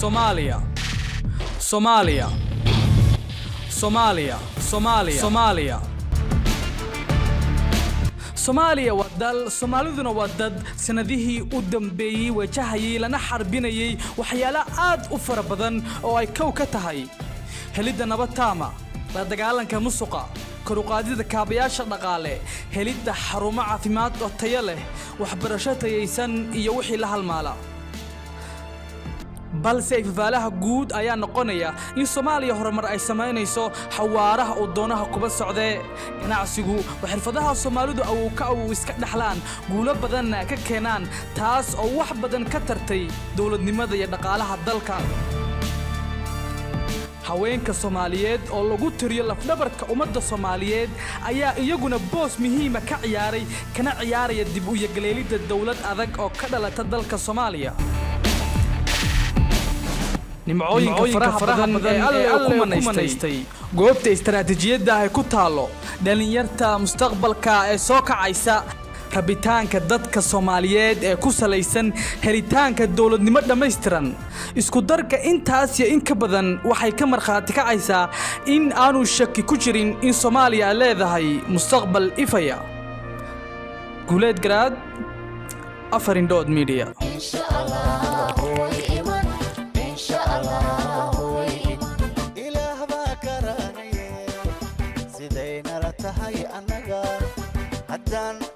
Somalia, Somalia, Somalia, Somalia, Somalia. Soomaaliya waa dal Soomaaliduna waa dad sanadihii u dambeeyay wajahayay lana xarbinayay waxyaalo aad u fara badan oo ay kow ka tahay helida nabad taama la dagaalanka musuqa kor u qaadida kaabayaasha dhaqaale helida xarumo caafimaad oo tayo leh waxbarasho tayaysan iyo wixii la halmaala balse ifaalaha guud ayaa noqonaya in Soomaaliya horumar ay sameynayso xawaaraha oo doonaha kuba socday ganacsigu xirfadaha Soomaalidu awow iska dhaxlaan guulo badan ka keenaan taas oo wax badan ka tartay dawladnimada iyo dhaqaalaha dalka haweenka Soomaaliyeed oo lagu tiriyo lafdhabarka ummadda Soomaaliyeed ayaa iyaguna boos muhiim ah ka ciyaaray kana ciyaaraya dib u yagaleelida dawlad adag oo ka dhalata dalka Soomaaliya nimcooyinka faraha badan ee Alle ku manaystay goobta istaraatiijiyadda ay ku taalo dhalinyarta mustaqbalka ee soo kacaysa rabitaanka dadka Soomaaliyeed ee ku salaysan helitaanka dawladnimo dhameystiran isku darka intaas iyo in ka badan waxay ka marxaati kacaysaa in aanu shaki ku jirin in Soomaaliya leedahay mustaqbal ifaya guuleed garaad afarindood media done.